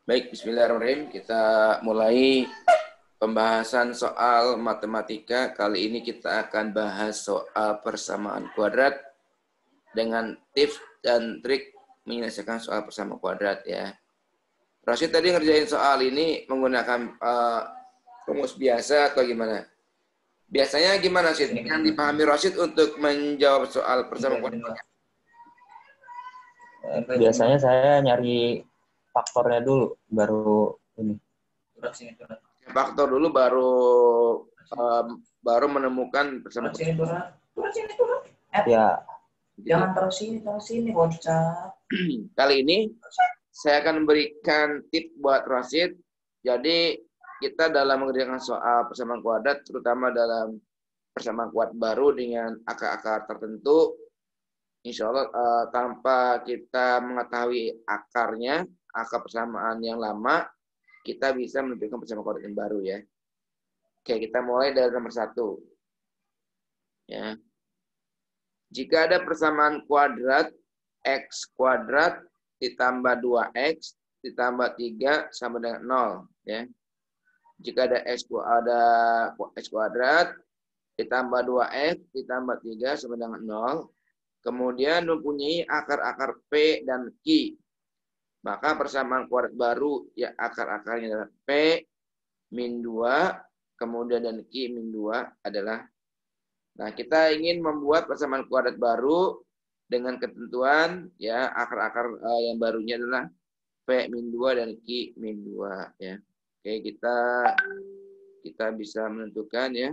Baik, bismillahirrahmanirrahim. Kita mulai pembahasan soal matematika. Kali ini kita akan bahas soal persamaan kuadrat dengan tips dan trik menyelesaikan soal persamaan kuadrat ya. Rashid tadi ngerjain soal ini menggunakan rumus biasa atau gimana? Biasanya gimana sih yang dipahami Rashid untuk menjawab soal persamaan kuadrat? Biasanya saya nyari faktornya dulu, baru ini. Faktor dulu baru menemukan persamaan kuadrat. Ya. Jangan terus ini bocah. Kali ini saya akan memberikan tips buat Rashid. Jadi kita dalam mengerjakan soal persamaan kuadrat, terutama dalam persamaan kuadrat baru dengan akar-akar tertentu, insya Allah tanpa kita mengetahui akarnya, akar persamaan yang lama, kita bisa menentukan persamaan kuadrat yang baru ya. Oke, kita mulai dari nomor 1. Ya. Jika ada persamaan kuadrat x kuadrat ditambah 2x ditambah 3 sama dengan 0 ya. Jika ada x kuadrat ditambah 2x ditambah 3 sama dengan 0, kemudian mempunyai akar-akar p dan q, maka persamaan kuadrat baru ya akar-akarnya adalah p min 2 kemudian dan q min 2 adalah. Nah, kita ingin membuat persamaan kuadrat baru dengan ketentuan ya akar-akar yang barunya adalah P min 2 dan Q min 2 ya. Oke, kita bisa menentukan ya.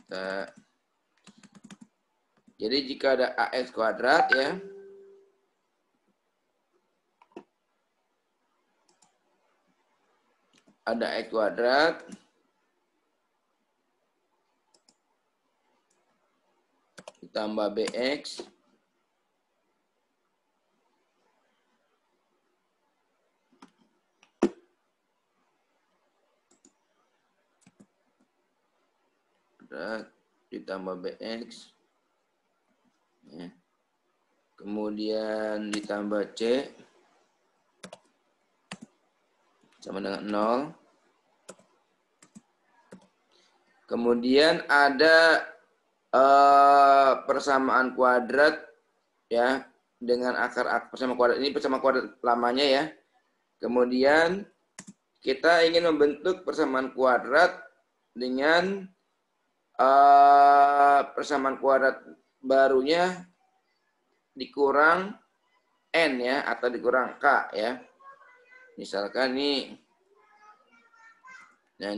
Nah, jadi jika ada AX kuadrat ya, ada X kuadrat ditambah BX ditambah BX ya. Kemudian ditambah C sama dengan 0. Kemudian ada persamaan kuadrat ya dengan akar persamaan kuadrat ini persamaan kuadrat lamanya ya. Kemudian kita ingin membentuk persamaan kuadrat dengan persamaan kuadrat barunya dikurang n ya atau dikurang k ya. Misalkan nih, nah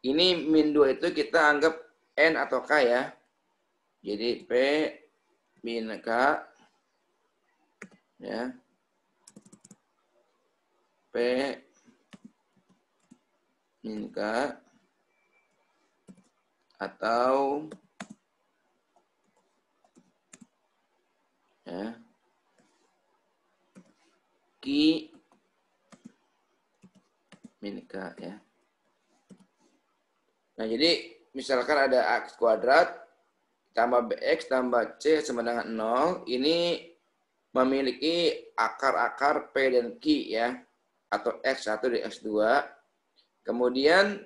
ini min 2 itu kita anggap n atau k ya. Jadi p min k ya. P min k atau ya Q min K ya. Nah, jadi misalkan ada X kuadrat tambah BX tambah C sama dengan 0, ini memiliki akar-akar P dan Q ya, atau X1 dan X2. Kemudian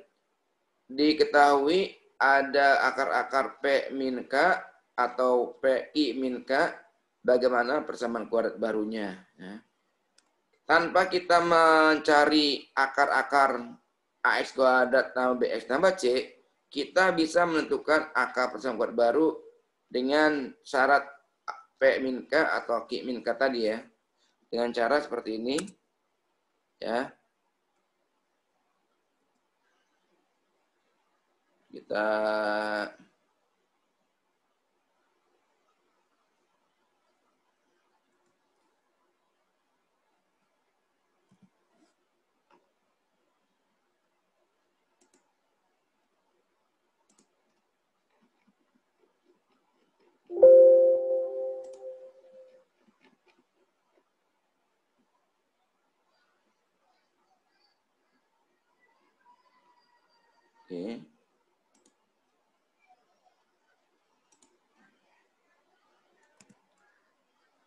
diketahui ada akar-akar P min K atau PI min K, bagaimana persamaan kuadrat barunya ya. Tanpa kita mencari akar-akar AX kuadrat tambah BX tambah C, kita bisa menentukan akar persamaan kuadrat baru dengan syarat P min K atau Q min K tadi ya. Dengan cara seperti ini ya. Kita oke.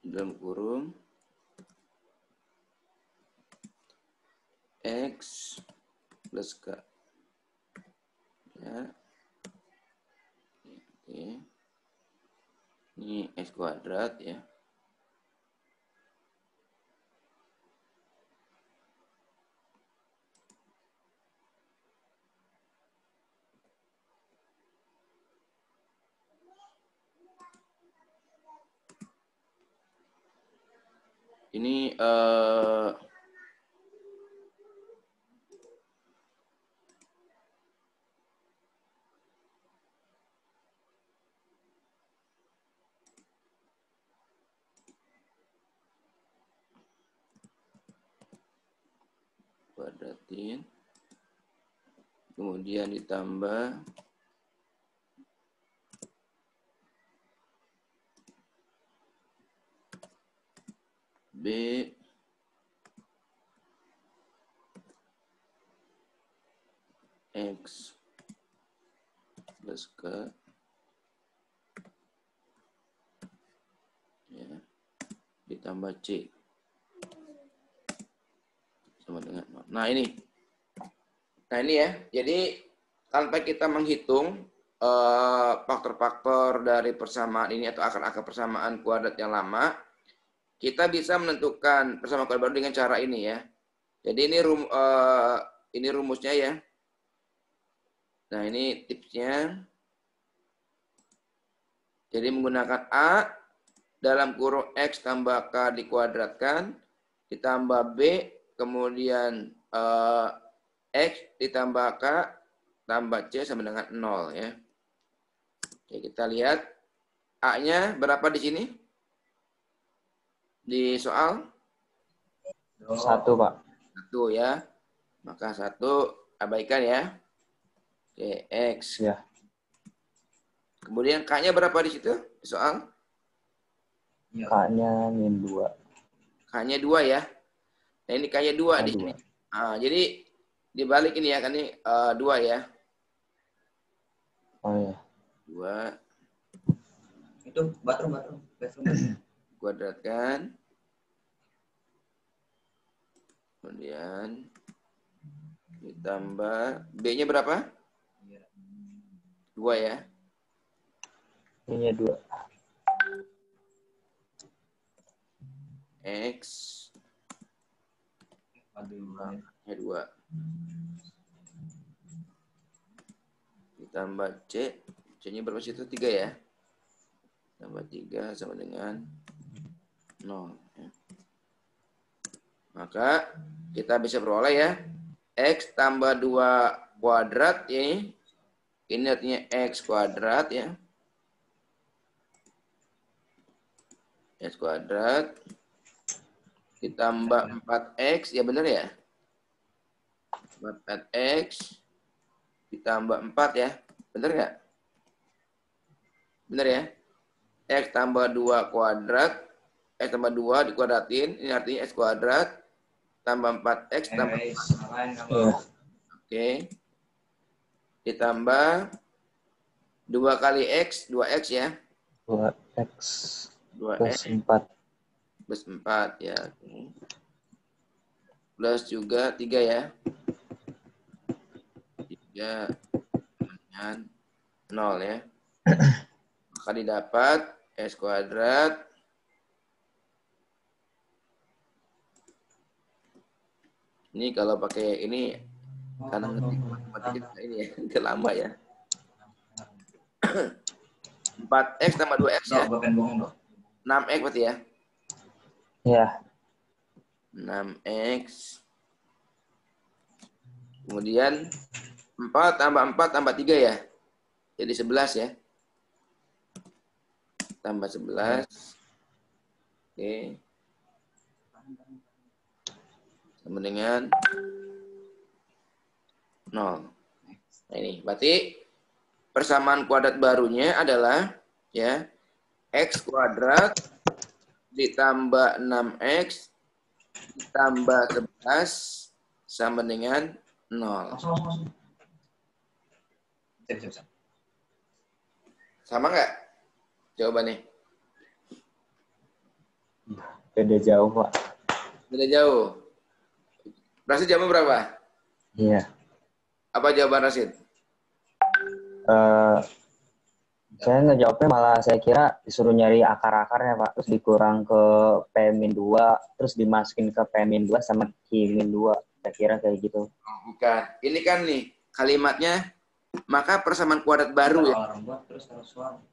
dalam kurung X plus K. Ya. Oke. Ini X kuadrat ya. Ini kuadratin, kemudian ditambah B X plus K ya, ditambah C sama dengan 0. Nah ini ya. Jadi tanpa kita menghitung faktor-faktor dari persamaan ini atau akar-akar persamaan kuadrat yang lama, kita bisa menentukan persamaan kuadrat baru dengan cara ini ya. Jadi ini rumusnya ya. Nah ini tipsnya. Jadi menggunakan A dalam kurung X tambah K dikuadratkan, ditambah B, kemudian X ditambah K tambah C sama dengan 0 ya. Oke, kita lihat A-nya berapa di sini? Di soal? 1, Pak. 1 ya. Maka 1 abaikan ya. Oke, X. Ya. Kemudian K-nya berapa di situ? Di soal? K-nya min 2. K-nya 2 ya. Nah, ini K-nya 2 di sini. Nah, jadi dibalik ini ya, kan ini 2 ya. Oh ya. 2. Itu bathroom. Kuadratkan. Kemudian ditambah B-nya berapa? 2 ya. Ini 2. X. Ya 2. Ditambah C. C-nya berapa situ? 3 ya. Tambah 3 sama dengan 0. Ya. Maka kita bisa peroleh ya. X tambah 2 kuadrat ya. Ini artinya X kuadrat ya. X kuadrat ditambah 4X, ya benar ya? 4X ditambah 4 ya. Benar nggak? Benar ya? X tambah 2 kuadrat, X tambah 2 dikuadratin, ini artinya X kuadrat, tambah 4X, tambah 4. Oke. Ditambah 2 kali X, 2X ya. 2X 2X plus 4. plus 4 ya. Plus juga 3 ya. 3 dengan 0 ya. Maka didapat X kuadrat ini kalau pakai ini karena ngetik matematika ini ya, udah lama ya. 4X tambah 2X ya. 6X berarti ya. Ya. 6X. Kemudian 4 tambah 4 tambah 3 ya. Jadi 11 ya. Tambah 11. Oke. Sama dengan 0. Nah ini, berarti persamaan kuadrat barunya adalah ya X kuadrat ditambah 6X ditambah 11 sama dengan 0. Sama nggak jawabannya? Beda jauh, Pak. Beda jauh. Rasid jawabnya berapa? Iya. Apa jawaban Rasid? Saya ngejawabnya malah saya kira disuruh nyari akar-akarnya, Pak. Terus dikurang ke P-2, terus dimasukin ke P-2 sama Q-2. Saya kira kayak gitu. Oh, bukan. Ini kan nih kalimatnya, maka persamaan kuadrat baru ya.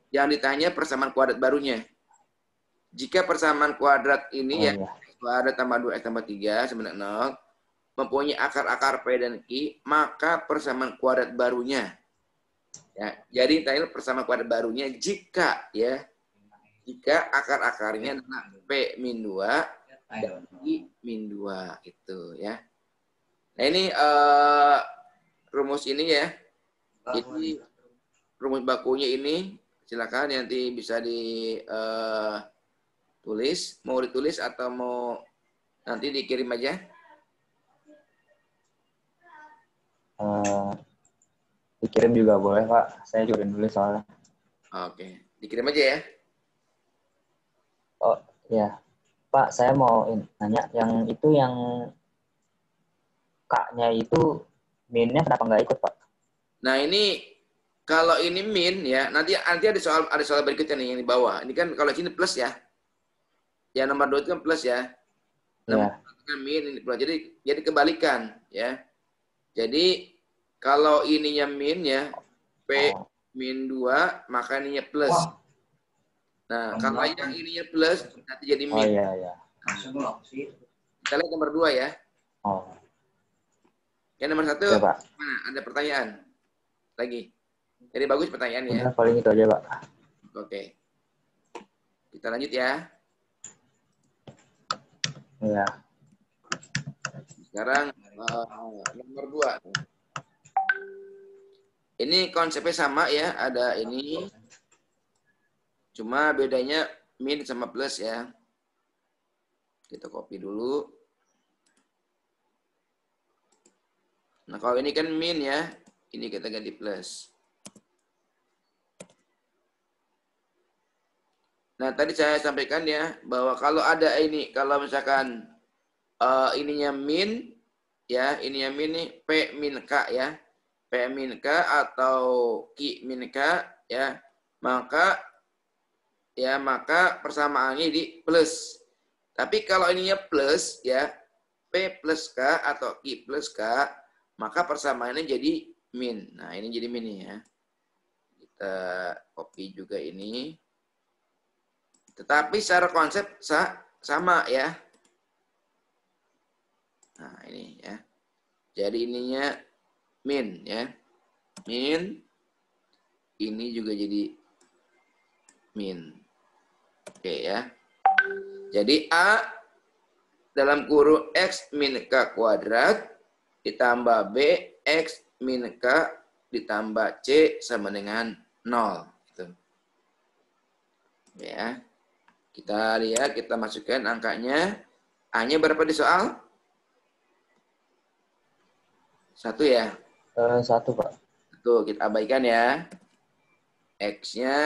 Yang ditanya persamaan kuadrat barunya. Jika persamaan kuadrat ini ya, X kuadrat tambah 2X tambah 3 sama dengan 0, mempunyai akar-akar P dan Q, maka persamaan kuadrat barunya. Ya, jadi tanya persamaan kuadrat barunya jika akar-akarnya adalah P-2 dan Q-2 gitu ya. Nah, ini rumus ini ya. Jadi rumus bakunya ini silakan nanti bisa ditulis, mau ditulis atau mau nanti dikirim aja. Dikirim juga boleh, Pak. Saya juga nulis soalnya. Oke, dikirim aja ya. Oh, ya. Pak, saya mau nanya, yang K-nya itu min-nya kenapa nggak ikut, Pak? Nah, ini kalau ini min ya, nanti ada soal berikutnya nih yang di bawah. Ini kan kalau sini plus ya. Ya nomor 2 itu kan plus ya. Nomor 1 kan min, ini plus. Jadi kebalikan ya. Jadi kalau ininya min ya, P-2, maka ininya plus. Nah, kalau yang ininya plus, nanti jadi min. Oh iya. Kita lihat nomor 2 ya. Oh. Yang nomor 1, Ya, Pak. mana? Ada pertanyaan? Lagi. Jadi bagus pertanyaannya. Udah, paling itu aja, Pak. Oke. Kita lanjut ya. Iya. Sekarang nomor 2. Ini konsepnya sama ya. Ada ini. Cuma bedanya min sama plus ya. Kita copy dulu. Nah, kalau ini kan min ya. Ini kita ganti plus. Nah, tadi saya sampaikan ya, bahwa kalau ada ini, kalau misalkan ininya min, ya, ininya min nih, P min K ya. P min K atau Q min K, ya, maka persamaannya di plus. Tapi kalau ininya plus, ya, P plus K atau Q plus K, maka persamaannya jadi min. Nah, ini jadi min ya. Kita copy juga ini. Tetapi secara konsep sama ya. Nah, ini ya. Jadi ininya min ya. Min. Ini juga jadi min. Oke ya. Jadi A dalam kurung X min K kuadrat ditambah B X min K ditambah C sama dengan 0. Gitu. Ya. Kita lihat, kita masukkan angkanya. A-nya berapa di soal? 1 ya? 1, Pak. Tuh, kita abaikan ya. X-nya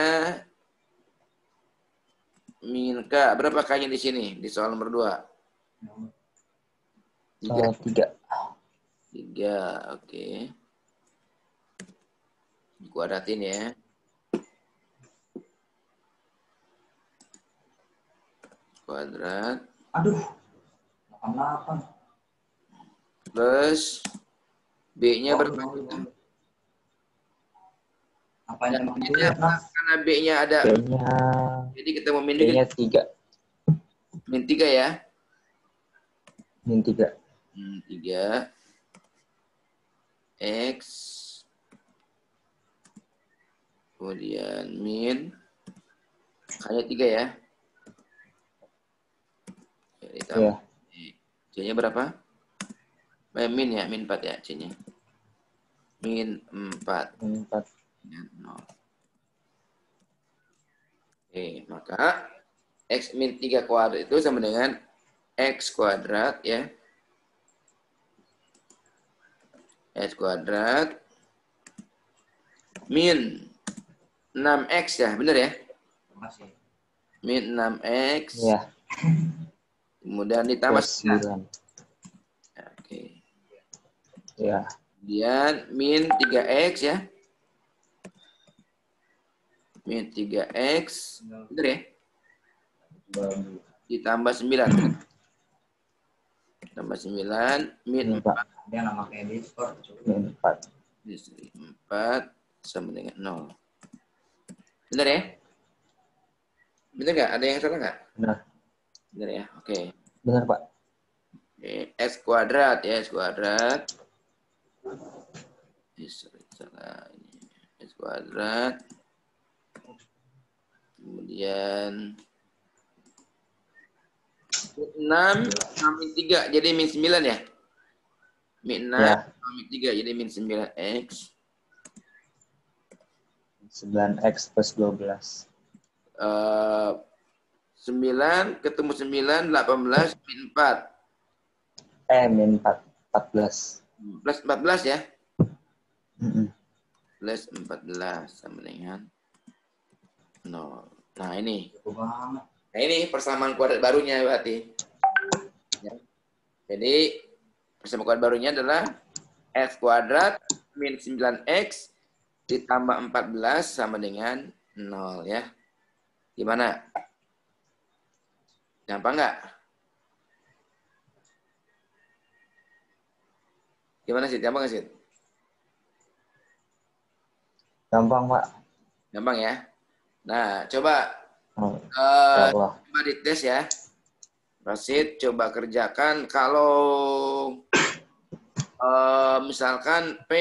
min K. Berapa K-nya di sini? Di soal nomor 2? 3. 3, oke. Dikuadratin ya. Kuadrat. Aduh. 88. Plus B-nya berapa? Apanya karena B-nya ada. B-nya. Jadi kita mau min B-nya 3. Min 3 ya. Min 3. 3 X kemudian min hanya 3 ya. Iya. C-nya berapa? Min ya, min 4 ya C-nya. Min 4. Min 4. Ya, 0. Oke, maka X min 3 kuadrat itu sama dengan X kuadrat ya. X kuadrat min 6X ya, benar ya? Makasih. Min 6X Iya. Kemudian ditambah Plus 9. 9. Oke. Ya. Kemudian min 3x ya. Min 3x. Betul ya? Ditambah 9. Tambah 9 min Ini, Pak. Dia nama kayak Discord. Min 4. 4 sama dengan 0. Benar ya? Benar nggak? Ada yang salah nggak? Benar. Benar ya? Oke. Benar, Pak. Oke. X kuadrat ya, X kuadrat. Salah ini. X kuadrat. Kemudian 6 sama min 3 jadi min 9 ya? Min 6 Ya. sama min 3 jadi min 9x. 9x plus 12. 9 ketemu 9, 18, min 4. Min 4. 14. Plus 14 ya? Mm-mm. Plus 14 sama dengan 0. Nah ini. Banget. Nah ini persamaan kuadrat barunya berarti. Ya. Jadi persamaan kuadrat barunya adalah x kuadrat min 9x ditambah 14 sama dengan 0 ya. Gimana? Gampang nggak? Gimana sih? Gampang nggak sih? Gampang, Pak. Gampang ya. Nah, coba Oh, ya Allah. coba dites ya. Rasid, coba kerjakan kalau misalkan P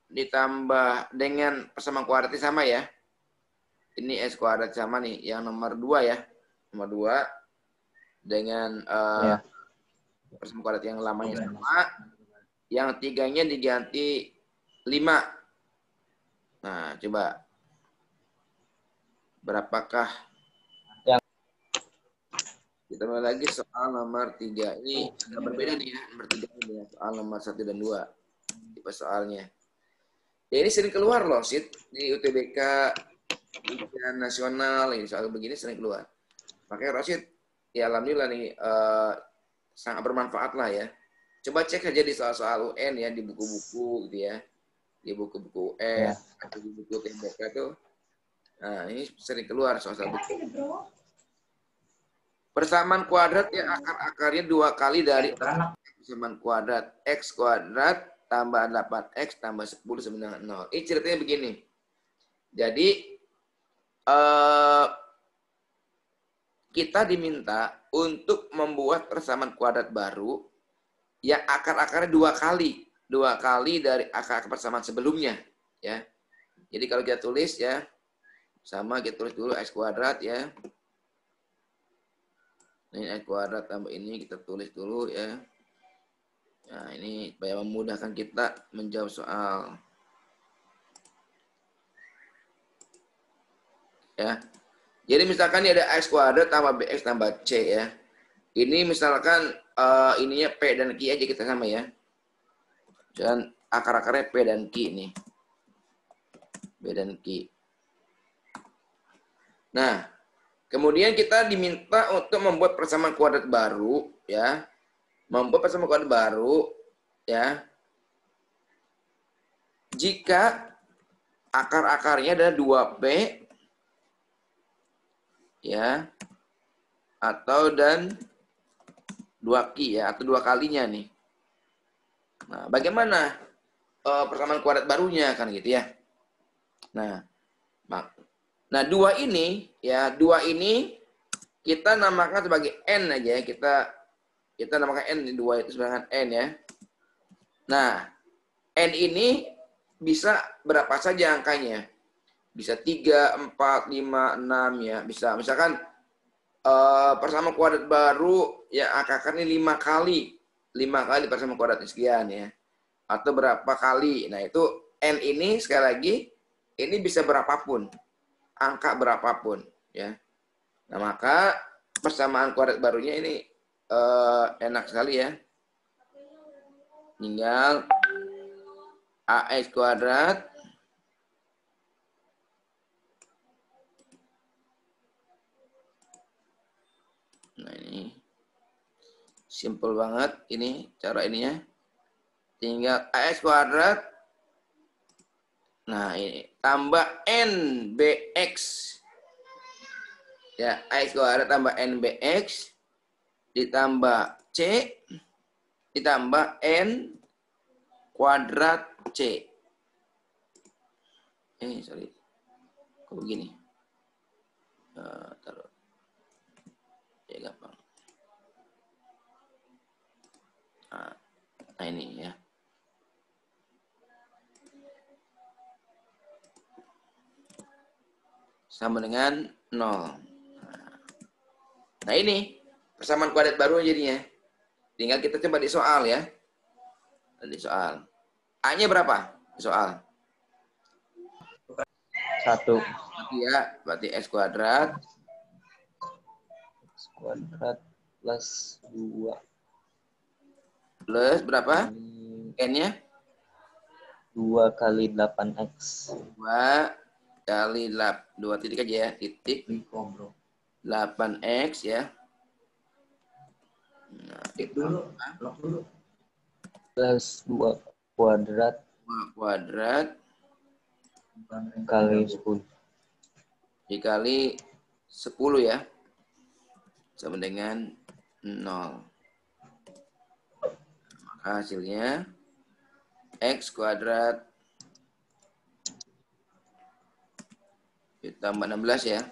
ditambah dengan persamaan kuadratnya sama ya. Ini S kuadrat sama nih, yang nomor 2 ya. Nomor 2 dengan Ya. persamaan kuadrat yang lamanya sama. Yang 3-nya diganti 5. Nah, coba. Berapakah? Yang Kita mulai lagi soal nomor 3. Ini agak berbeda nih ya. Nomor 3 ini dengan soal nomor 1 dan 2. Tipe soalnya. Ya ini sering keluar loh, Sid. Di UTBK, ujian nasional, ini soal begini sering keluar. Makanya Rosid, ya alhamdulillah nih, sangat bermanfaat lah ya. Coba cek aja di soal-soal UN ya, di buku-buku gitu ya. Di buku-buku UN, atau di buku UTBK tuh. Nah, ini sering keluar soal-soal begini. Persamaan kuadrat yang akar-akarnya 2 kali dari persamaan kuadrat. X kuadrat tambah 8x tambah 10 sama dengan 0. Ini ceritanya begini. Jadi, kita diminta untuk membuat persamaan kuadrat baru yang akar-akarnya 2 kali. 2 kali dari akar persamaan sebelumnya. Ya. Jadi kalau kita tulis ya, sama kita tulis dulu x kuadrat ya. Ini x kuadrat tambah ini kita tulis dulu ya. Nah ini supaya memudahkan kita menjawab soal. Ya. Jadi misalkan ini ada x kuadrat tambah bx tambah c ya. Ini misalkan ininya p dan q aja kita sama ya. Dan akar-akarnya p dan q nih. P dan q. Nah, kemudian kita diminta untuk membuat persamaan kuadrat baru ya. Membuat persamaan kuadrat baru ya. Jika akar-akarnya adalah 2p ya, atau dan 2q ya, atau 2 kalinya nih. Nah, bagaimana persamaan kuadrat barunya kan gitu ya. Nah, 2 ini ya, 2 ini kita namakan sebagai n aja ya. Kita namakan n, 2 itu sebenarnya n ya. Nah, n ini bisa berapa saja angkanya? Bisa 3, 4, 5, 6 ya. Bisa misalkan persamaan kuadrat baru ya akarnya 5 kali. 5 kali persamaan kuadrat sekian ya. Atau berapa kali. Nah, itu n ini sekali lagi ini bisa berapapun. Angka berapapun ya. Nah, maka persamaan kuadrat barunya ini enak sekali ya. Tinggal ax kuadrat nah ini Simple banget ini cara ininya. Tinggal AX kuadrat. Nah, ini tambah NBX. Ya, AX kuadrat tambah NBX ditambah C ditambah N kuadrat C. Sorry. Kok begini? Taruh. Ya, gampang. Nah, ini ya. Sama dengan 0. Nah, ini persamaan kuadrat baru jadinya. Tinggal kita coba di soal ya. Di soal. A-nya berapa? Di soal. 1. Berarti X kuadrat. X kuadrat plus 2. Plus berapa? N-nya? 2 kali 8X. 2 kali 2 titik aja ya. Titik. 8X ya. Nah, dulu. Plus 2 kuadrat. 2 kuadrat. Kali 10. Dikali 10 ya. Sama dengan 0. Maka hasilnya X kuadrat ditambah 16 ya.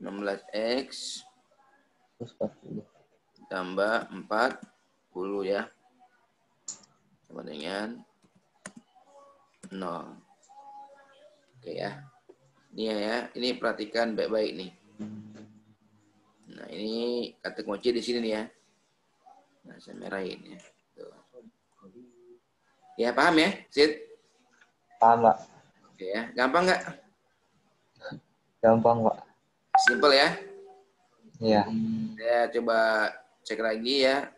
16X tambah 40 ya. Sama dengan 0. Oke ya. Ini ya, ini perhatikan baik-baik nih. Nah, ini kata kunci di sini nih ya. Nah, saya merahin ya. Tuh. Ya, paham ya, Sid? Paham, Pak. Oke ya. Gampang nggak? Gampang, Pak. Simple ya. Iya. Saya coba cek lagi ya.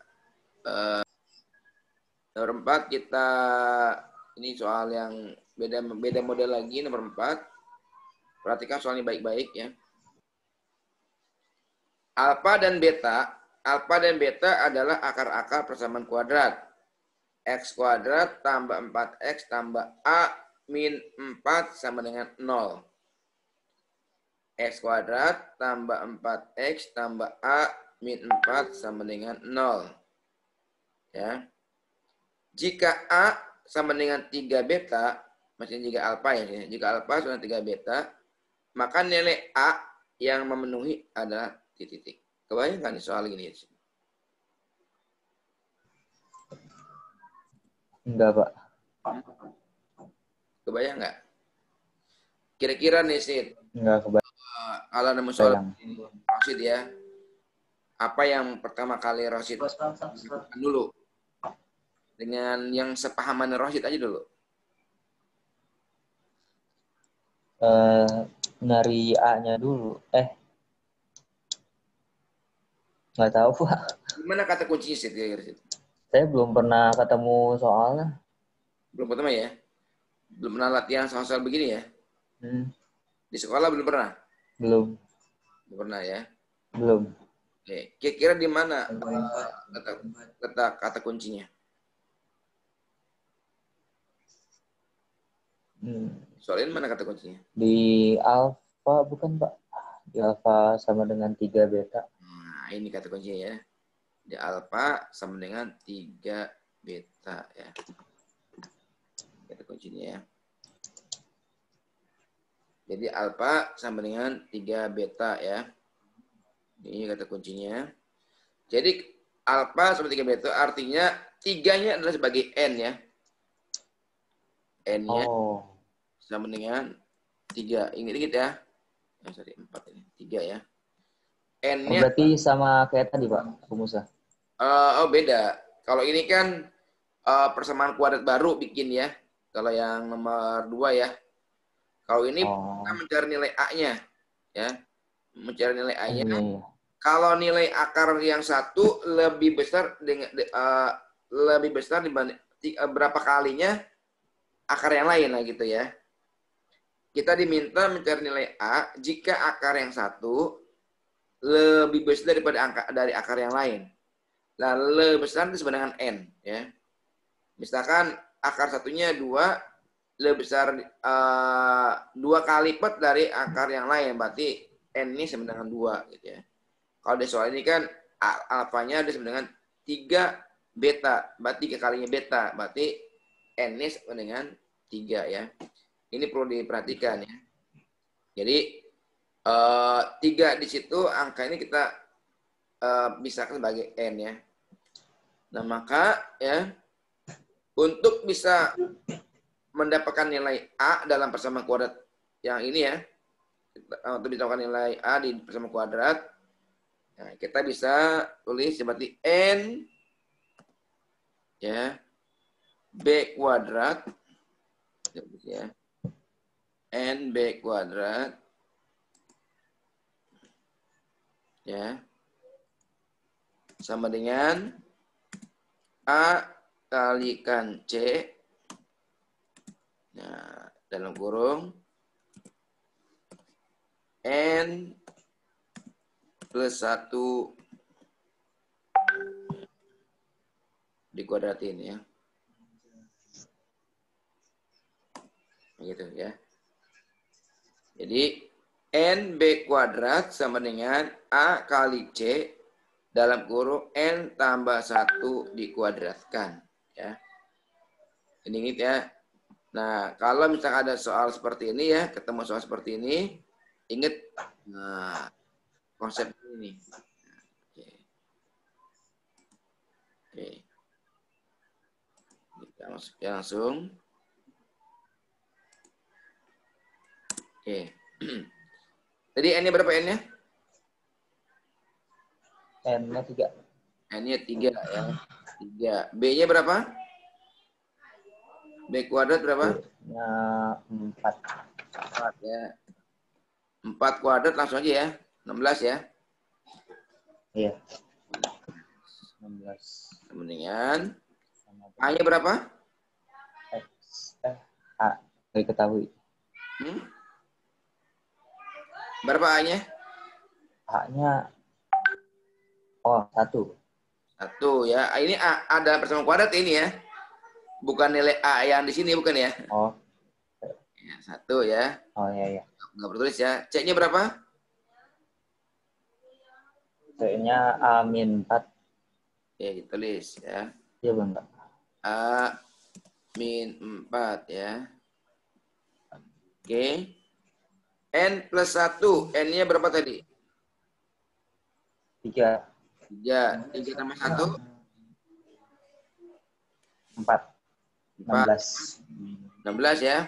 Nomor 4 kita ini soal yang beda model lagi. Nomor 4. Perhatikan soalnya baik-baik ya. Alfa dan beta adalah akar-akar persamaan kuadrat. X kuadrat tambah 4X tambah A min 4 sama dengan 0. X kuadrat tambah 4X tambah A min 4 sama dengan 0. Ya. Jika A sama dengan 3 beta, maksudnya jika alfa ya, jika alfa sama dengan 3 beta, maka nilai A yang memenuhi adalah titik. Kebayang nggak nih soal gini? Enggak, Pak. Kebayang nggak? Kira-kira nih, Sid. Enggak kebayang. Kalau ada soal ini, Rosid ya. Apa yang pertama kali Rosid dulu? Dengan yang sepahaman Rosid aja dulu. Dari A-nya dulu. Nggak tahu, Pak. Gimana kata kuncinya, Sid? Saya belum pernah ketemu soalnya. Belum ketemu ya? Belum pernah latihan soal-soal begini ya? Di sekolah belum pernah? Belum. Belum pernah ya? Belum. Oke. Kira-kira di mana kata kuncinya? Soal ini mana kata kuncinya? Di alfa bukan, Pak? Di alfa sama dengan 3 beta. Nah, ini kata kuncinya ya. Di alfa sama dengan 3 beta ya. Kata kuncinya ya. Jadi alfa sama dengan 3 beta ya. Ini kata kuncinya. Jadi alfa sama 3 beta artinya 3-nya adalah sebagai N ya. N-nya sama dengan 3. Ingat-ingat ya. Sorry, 4 ini. 3 ya. N-nya berarti sama kayak tadi, Pak, rumusnya. Beda. Kalau ini kan persamaan kuadrat baru bikin ya. Kalau yang nomor 2 ya. Kalau ini kita mencari nilai A-nya. Ya. Mencari nilai A-nya. Iya. Kalau nilai akar yang satu lebih besar dibanding berapa kalinya akar yang lain lah gitu ya. Kita diminta mencari nilai A jika akar yang satu lebih besar dari akar yang lain. Nah, le besar itu sama dengan n, ya. Misalkan akar satunya 2, le besar 2 kali lipat dari akar yang lain, berarti n ini sama dengan 2, gitu ya. Kalau di soal ini kan alfanya ada sama dengan 3 beta, berarti 3 kalinya beta, berarti n ini sama dengan 3 ya. Ini perlu diperhatikan ya. Jadi 3 di situ angka ini kita bisa sebagai n ya. Nah, maka ya untuk bisa mendapatkan nilai A dalam persamaan kuadrat yang ini ya, untuk ditemukan nilai A di persamaan kuadrat, nah, kita bisa tulis seperti n ya B kuadrat ya, n B kuadrat ya sama dengan A kalikan C, nah, dalam kurung N plus 1 dikuadratin ya. Gitu ya. Jadi NB kuadrat sama dengan A kali C dalam kurung N tambah 1 dikuadratkan. Ya. Ini ingat ya. Nah, kalau misalkan ada soal seperti ini ya, ketemu soal seperti ini, ingat nah, konsep ini. Oke. Oke. Kita masuk langsung. Oke. Tadi N-nya berapa N-nya? N-nya 3. N-nya 3 ya. 3. B-nya berapa? B kuadrat berapa? B-nya 4. 4 ya. 4 kuadrat langsung aja ya. 16 ya. Iya. 16. Kemudian A-nya berapa? X. A. Nggak diketahui. Berapa A-nya? A-nya 1. 1 ya. Ini A dalam persamaan kuadrat ini ya. Bukan nilai A yang di sini, bukan ya? Oh. Ya, 1 ya. Oh iya. Nggak perlu tulis ya. C-nya berapa? C-nya A-4. Oke, ditulis ya. Iya bang. A-4 ya. Oke. N plus 1. N-nya berapa tadi? 3. 3. 3 tambah 1? 4. 16. 16 ya.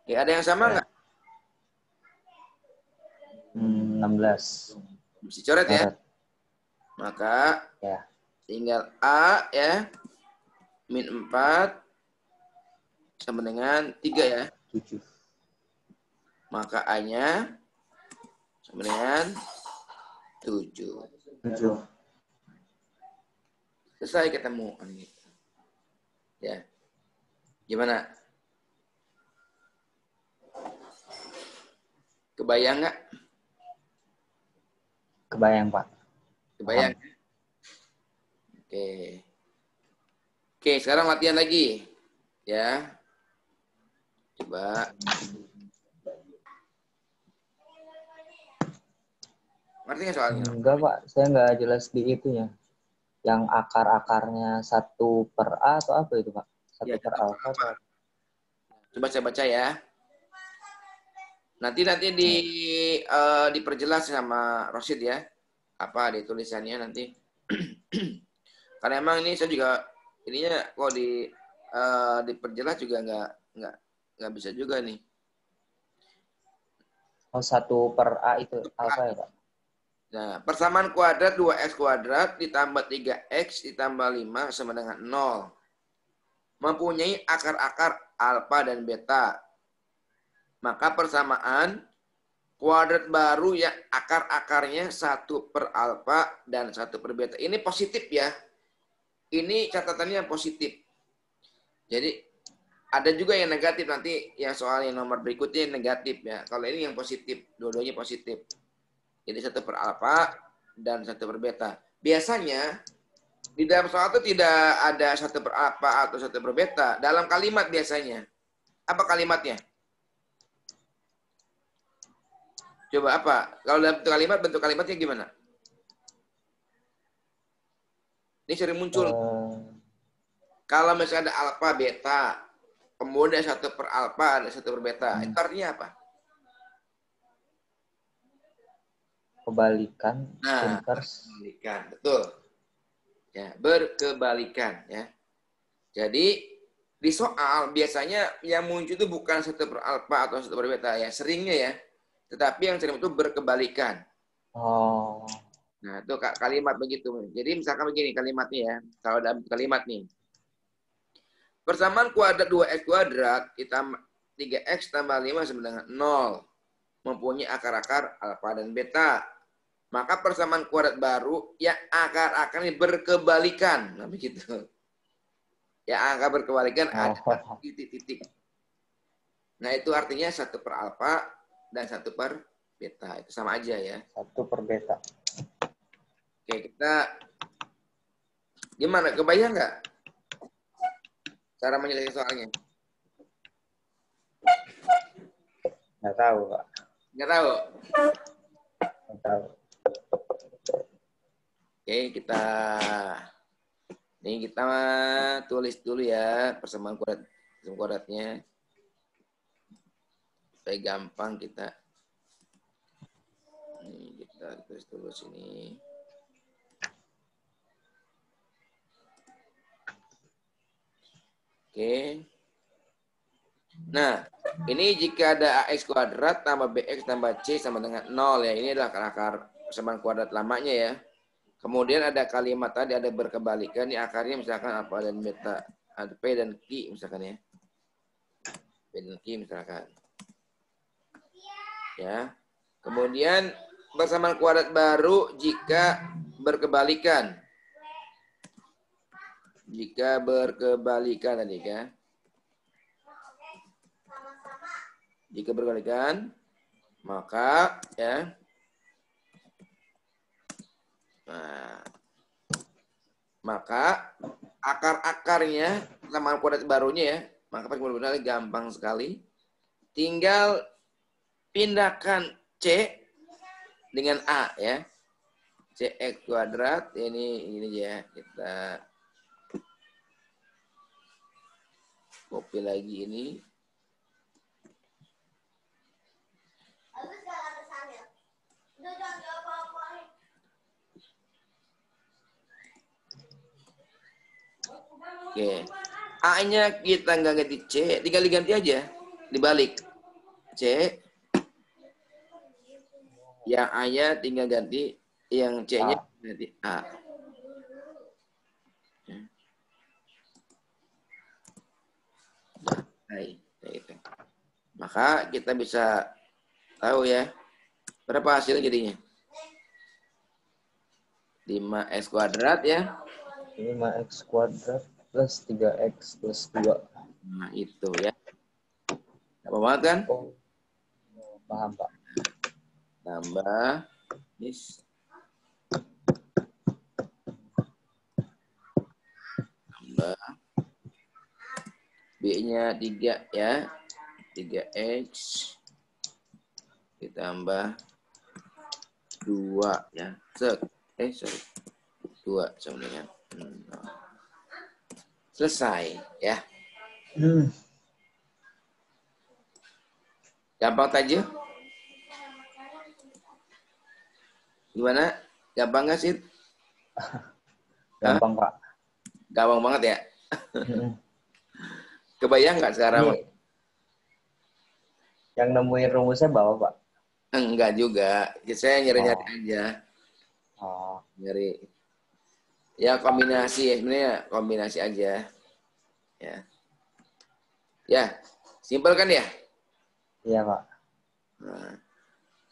Oke, ada yang sama nggak? 16. Bisa coret ya. Maka Ya. tinggal A ya. Min 4 sama dengan 3 ya. 7. Maka A-nya sama dengan 7. 7. Selesai ketemu. Ya. Gimana? Kebayang nggak? Kebayang, Pak. Kebayang? Oke. Oke, sekarang latihan lagi. Ya. Coba. Ngerti nggak soalnya? Enggak, Pak. Saya nggak jelas di itunya. Yang akar-akarnya 1/A atau apa itu, Pak? 1 Ya, per alfa. coba saya baca ya. Nanti diperjelas sama Rosid ya. Apa di tulisannya nanti. Karena emang ini saya juga ininya kok diperjelas juga nggak bisa juga nih. Oh, 1/A itu alfa ya, Pak? Nah, persamaan kuadrat 2x kuadrat ditambah 3x ditambah 5 sama dengan 0. Mempunyai akar-akar alfa dan beta. Maka persamaan kuadrat baru yang akar-akarnya 1 per alfa dan 1 per beta. Ini positif ya. Ini catatannya positif. Jadi ada juga yang negatif nanti yang soal yang nomor berikutnya yang negatif ya. Kalau ini yang positif, dua-duanya positif. Jadi 1 per alfa dan 1 per beta. biasanya di dalam soal itu tidak ada 1/alfa atau 1/beta. Dalam kalimat biasanya. Apa kalimatnya? Coba apa? Kalau dalam bentuk kalimatnya gimana? Ini sering muncul. Kalau misalnya ada alfa, beta, kemudian 1/alfa, ada 1/beta. Itu artinya apa? Kebalikan, Nah, inverse. berkebalikan, betul. Ya, berkebalikan ya. Jadi di soal biasanya yang muncul itu bukan 1/alfa atau 1/beta ya, seringnya ya. Tetapi yang sering itu berkebalikan. Oh. Nah, itu kalimat begitu. Jadi misalkan begini kalimatnya ya. Kalau dalam kalimat nih. Persamaan kuadrat 2x kuadrat ditambah 3x tambah 5 sama dengan 0. Mempunyai akar-akar alfa dan beta. Maka persamaan kuadrat baru yang akar-akarnya berkebalikan. Nah, begitu. Ya, angka berkebalikan ada titik-titik. Nah, itu artinya 1/alfa dan 1/beta. Itu sama aja ya. 1/beta. Oke, kita gimana? Kebayang nggak cara menyelesaikan soalnya? Nggak tahu, Pak. Nggak tahu? Nggak tahu. Oke, kita tulis dulu ya persamaan kuadratnya. Supaya gampang kita. Ini kita tulis dulu sini. Oke. Nah, ini jika ada AX kuadrat tambah BX tambah C sama dengan 0 ya. Ini adalah akar persamaan kuadrat lamanya ya. Kemudian ada kalimat tadi ada berkebalikan. Ini akarnya misalkan alfa dan beta. Ada P dan Q misalkan ya. P dan Q misalkan. Ya. Kemudian persamaan kuadrat baru jika berkebalikan. Jika berkebalikan tadi kan. Jika berkebalikan, maka ya. Nah, maka akar-akarnya persamaan kuadrat barunya ya, maka benar-benar gampang sekali. Tinggal pindahkan C dengan A ya. CX kuadrat ini ya, kita copy lagi ini. Oke. A-nya kita nggak ganti C, tinggal diganti aja. Dibalik. C. Yang A-nya tinggal ganti, yang C-nya ganti A. Baik. Maka kita bisa tahu ya, berapa hasil jadinya? 5x kuadrat ya. 5x kuadrat plus 3x plus 2. Nah, itu ya. Apa banget kan? Oh, paham, Pak. Tambah this. Tambah B-nya 3 ya. 3x ditambah 2 ya. Sorry. 2 sama dengan 0. Selesai ya. Gampang aja. Gimana? Gampang nggak sih? Gampang, Pak. Gampang banget ya. Kebayang nggak sekarang? Yang nemuin rumusnya Bapak, Pak? Enggak juga. Saya nyari-nyari aja. Nyari. Ya kombinasi ya, sebenarnya kombinasi aja. Ya. Ya, simpel kan ya? Iya, Pak. Nah,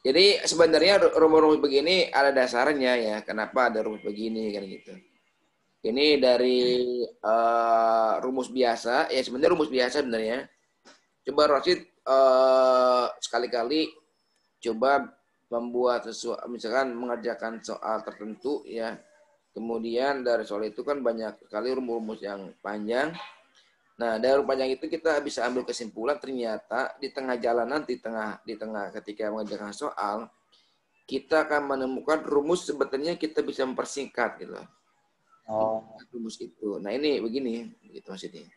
jadi sebenarnya rumus-rumus begini ada dasarnya ya. Kenapa ada rumus begini kan gitu. Ini dari rumus biasa. Ya sebenarnya rumus biasa sebenarnya. Coba Rosid sekali-kali coba membuat sesuatu, misalkan mengerjakan soal tertentu ya. Kemudian dari soal itu kan banyak sekali rumus-rumus yang panjang. Nah, dari rumus panjang itu kita bisa ambil kesimpulan ternyata di tengah jalan nanti, di tengah ketika mengerjakan soal, kita akan menemukan rumus sebetulnya kita bisa mempersingkat gitu. Oh, Rumus itu. Nah, ini begini, gitu maksudnya.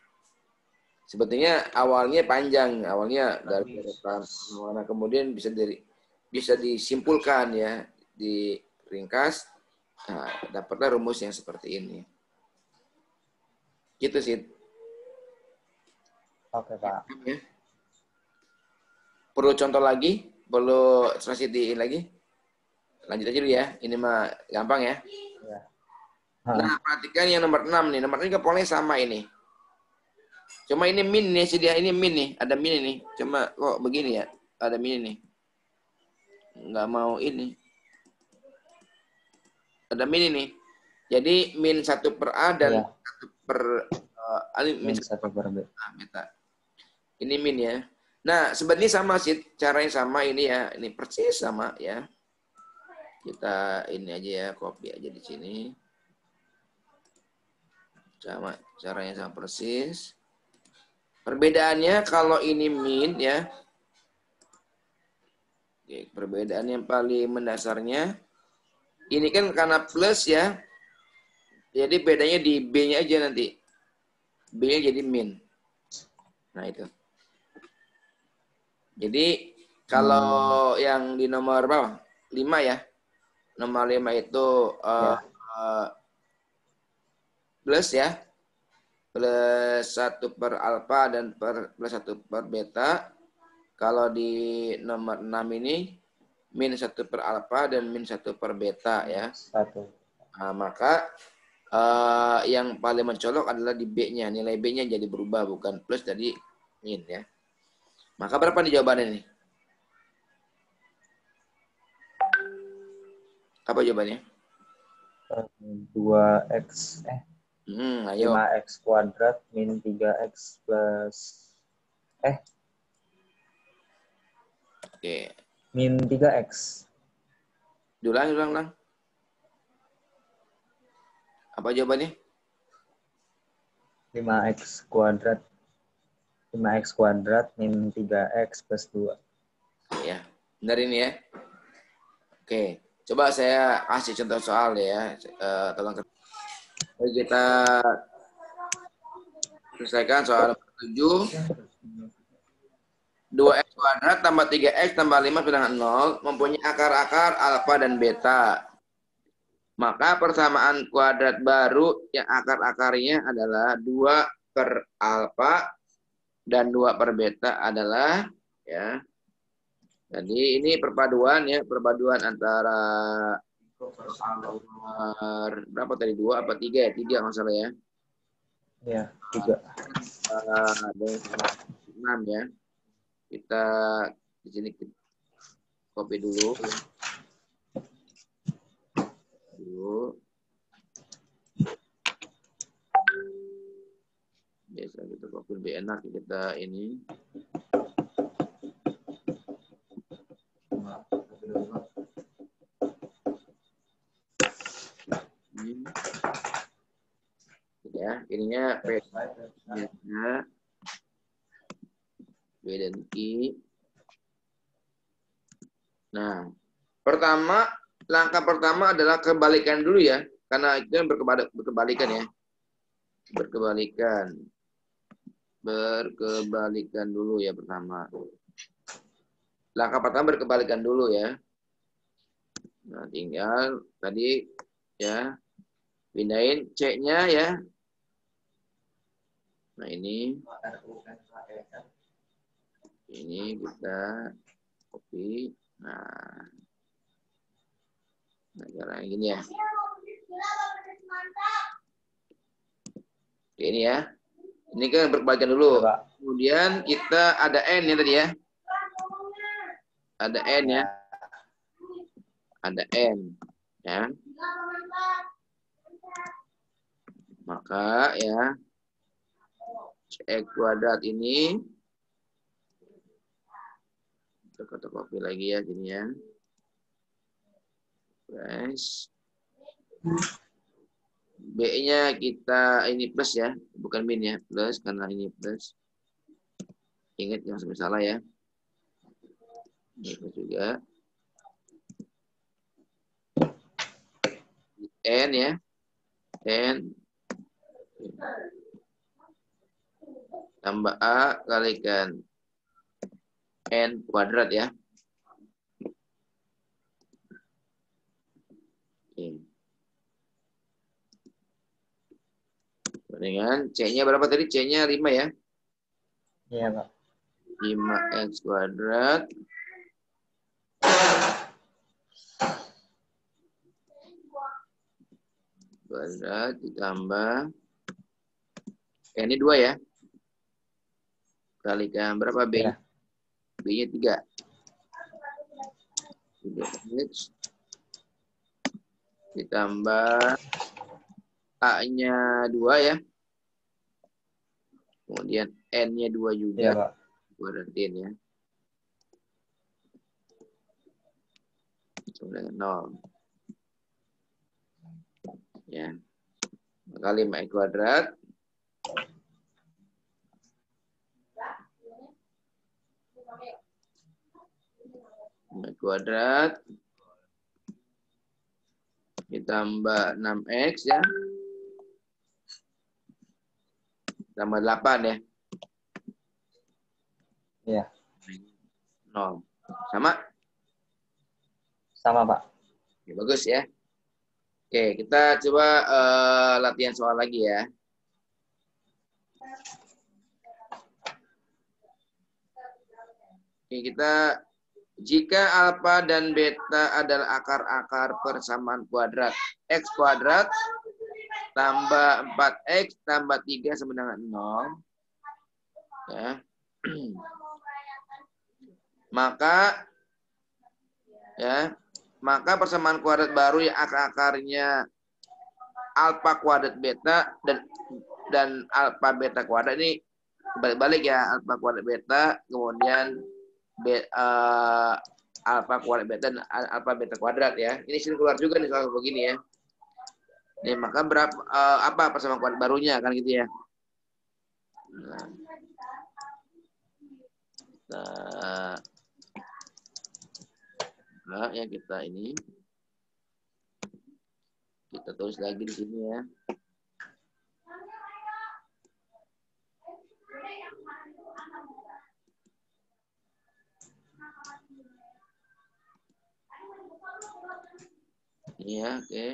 Sebetulnya awalnya panjang, awalnya dari depan, nah, kemudian bisa disimpulkan ya, diringkas. Nah, dapatlah rumus yang seperti ini. Gitu sih. oke Pak. Ya. Perlu contoh lagi? Perlu translate lagi? Lanjut aja dulu ya. Ini mah gampang ya. Ya. Nah, perhatikan yang nomor 6 nih. Nomor 6 polanya sama ini. Cuma ini min nih, dia ini min nih. Ada min nih. Cuma kok begini ya? Ada min nih. Nggak mau ini. Ada min ini. Jadi min 1 per A dan 1 per Min 1 per B. beta. Ini min ya. Nah, sebenarnya sama sih. Caranya sama ini ya. Ini persis sama ya. Kita ini aja ya. Copy aja di sini. Sama. Caranya sama persis. Perbedaannya kalau ini min ya. Oke, perbedaan yang paling mendasarnya. Ini kan karena plus ya. Jadi bedanya di B-nya aja nanti. B-nya jadi min. Nah itu. Jadi kalau yang di nomor berapa? 5 ya. Nomor 5 itu plus ya. Plus 1 per alfa dan plus 1 per beta. Kalau di nomor 6 ini min 1 per alfa dan min 1 per beta ya. 1. Nah, maka yang paling mencolok adalah di B-nya. Nilai B-nya jadi berubah, bukan plus jadi min ya. Maka berapa nih jawabannya nih? Apa jawabannya? 2x Ayo. 5x kuadrat min 3x plus Oke. min 3x. Ulang. Apa jawabannya? 5x kuadrat min 3x plus 2. Ya, benar ini ya. Oke, coba saya kasih contoh soal ya. Tolong kita selesaikan soal 7. 2x kuadrat tambah 3x tambah 5 dengan 0 mempunyai akar-akar alfa dan beta. Maka persamaan kuadrat baru yang akar-akarnya adalah 2 per alfa dan 2 per beta adalah ya. Jadi ini perpaduan ya, perpaduan antara berapa tadi? 2 apa 3 ya? 3 nggak salah ya. Ya, 3. Ada 6 ya. Kita di sini copy dulu. Biasa kita copy lebih enak kita ini. Ya, ininya P dan I. Nah, langkah pertama adalah kebalikan dulu ya, karena itu kan berkebalikan ya. Berkebalikan dulu ya pertama. Langkah pertama berkebalikan dulu ya. Nah, tinggal tadi ya pindahin C-nya ya. Nah, ini kita copy. Nah, cara gini ya. Oke, ini ya. Ini kan berkebalikan dulu. Kemudian kita ada N ya tadi ya. Ada N ya. Ada N ya. Maka ya X kuadrat ini kita copy lagi ya gini ya. Guys. B-nya kita ini plus ya, bukan min ya, plus karena ini plus. Ingat jangan sampai salah ya. Ini plus juga. N ya. N tambah A kalikan N kuadrat ya. Oke. Dengan C-nya berapa tadi? C-nya 5 ya? Iya, Pak. 5x kuadrat ditambah ini 2 ya. Kalikan berapa B? Iya. B-nya 3. 3x ditambah A-nya 2 ya. Kemudian N-nya 2 juga. Iya, Pak. Kuadratin ya. Sama dengan 0. Ya. Maka 5x kuadrat ditambah 6x ya. Tambah 8 ya. Iya. 0. Sama? Sama, Pak. Oke, bagus ya. Oke, kita coba latihan soal lagi ya. Oke, kita jika alfa dan beta adalah akar-akar persamaan kuadrat, x kuadrat tambah 4x tambah 3 sama dengan 0. Ya. Maka persamaan kuadrat baru yang akar-akarnya alfa kuadrat beta dan alfa beta kuadrat ini balik-balik ya, alfa kuadrat beta kemudian alfa kuadrat beta dan alfa beta kuadrat ya. Ini sini keluar juga nih soal begini ya. Nih, maka berapa apa persamaan kuadrat barunya kan gitu ya. Nah, ya kita ini kita tulis lagi di sini ya. Iya, oke.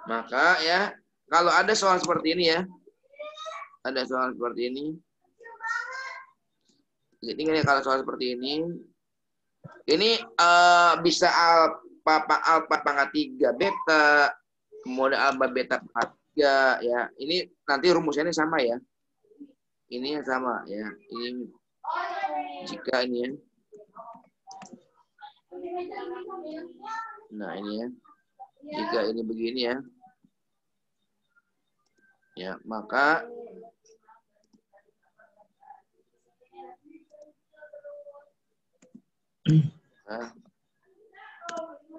Maka ya, kalau ada soal seperti ini ya, ada soal seperti ini. Tinggal ya kalau soal seperti ini bisa alfa pangkat 3 beta, kemudian alfa beta pangkat 3 ya. Ini nanti rumusnya sama ya. Ini yang sama ya. Ini jika ini ya. Nah, ini ya. Jika ini begini ya. Ya, maka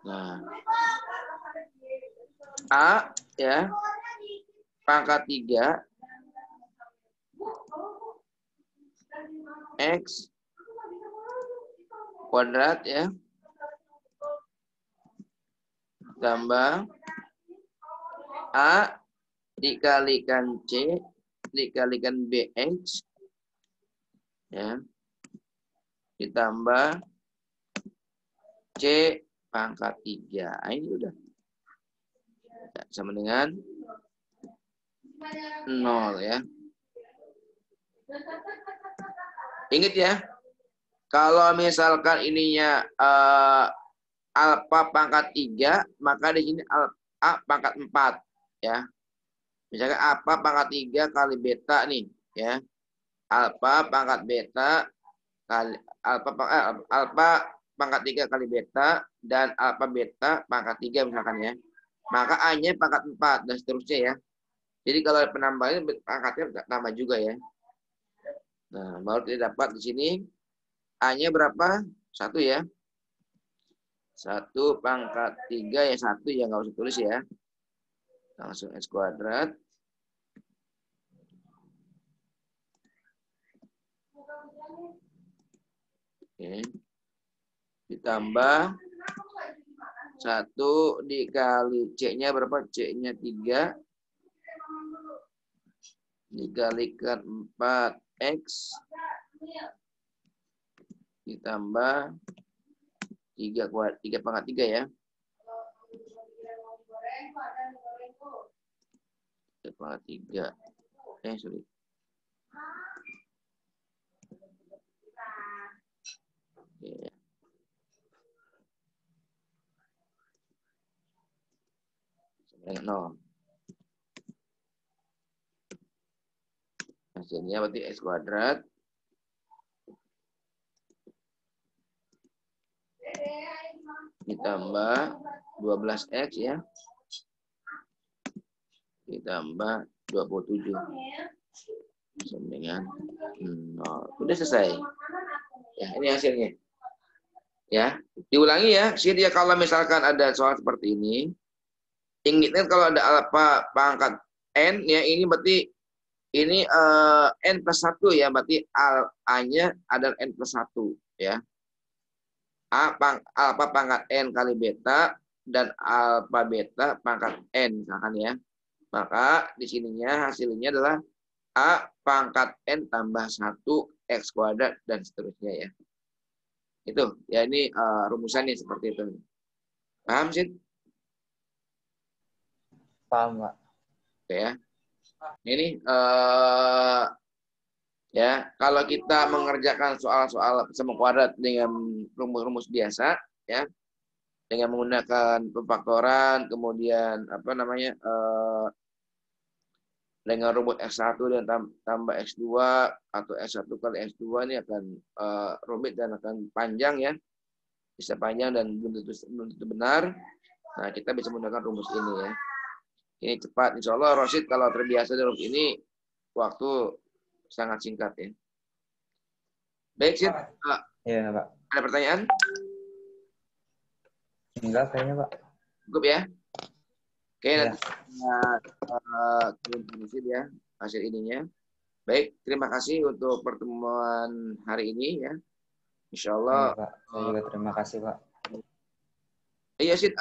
nah, A ya pangkat 3 X kuadrat ya tambah A dikalikan C dikalikan BX ya ditambah C pangkat 3. Ini udah sama dengan 0 ya. Ingat ya, kalau misalkan ininya alfa pangkat 3, maka di sini A pangkat 4 ya. Misalkan alfa pangkat 3 kali beta nih ya. Alfa pangkat beta kali alfa pangkat 3 kali beta dan alfa beta pangkat 3 misalkan ya. Maka A-nya pangkat 4 dan seterusnya ya. Jadi kalau penambahannya pangkatnya tambah juga ya. Nah, baru kita dapat di sini A-nya berapa? 1 ya. 1 pangkat 3 ya 1 ya, nggak usah tulis ya. Langsung X kuadrat. Oke. Ditambah 1 dikali C-nya berapa? C-nya 3. Dikalikan 4X. Ditambah 3 pangkat 3 ya. 3 pangkat 3. Sorry. Oke. Sama 0. Hasilnya berarti X kuadrat. Ditambah 12X ya. Ditambah 27. Sama dengan 0. Udah selesai. Ya, ini hasilnya. Ya, diulangi ya. Jadi ya kalau misalkan ada soal seperti ini, ingatkan kalau ada alfa pangkat n ya, ini berarti ini n plus 1 ya, berarti a-nya adalah n plus 1 ya. Alfa pangkat n kali beta dan alfa beta pangkat n misalkan ya. Maka di sininya hasilnya adalah a pangkat n tambah 1 x kuadrat dan seterusnya ya. Itu ya, ini rumusannya seperti itu. Paham sih? Paham, Pak. Oke ya. Ini ya, kalau kita mengerjakan soal-soal sama kuadrat dengan rumus-rumus biasa ya, dengan menggunakan pemfaktoran, kemudian apa namanya dengan rumus X1 dan tambah X2 atau X1 kali X2 ini akan rumit dan akan panjang ya. Bisa panjang dan belum tentu benar. Nah, kita bisa menggunakan rumus ini ya. Ini cepat. Insya Allah Rosid kalau terbiasa dengan rumus ini, waktu sangat singkat ya. Baik, Sid. Iya, Pak. Ada pertanyaan? Enggak kayaknya, Pak. Cukup ya? Oke, Ya. nanti kirim Sid ya hasil ininya. Baik, terima kasih untuk pertemuan hari ini ya. Insya Allah. Iya, Pak. Saya juga terima kasih, Pak. Iya, Sid.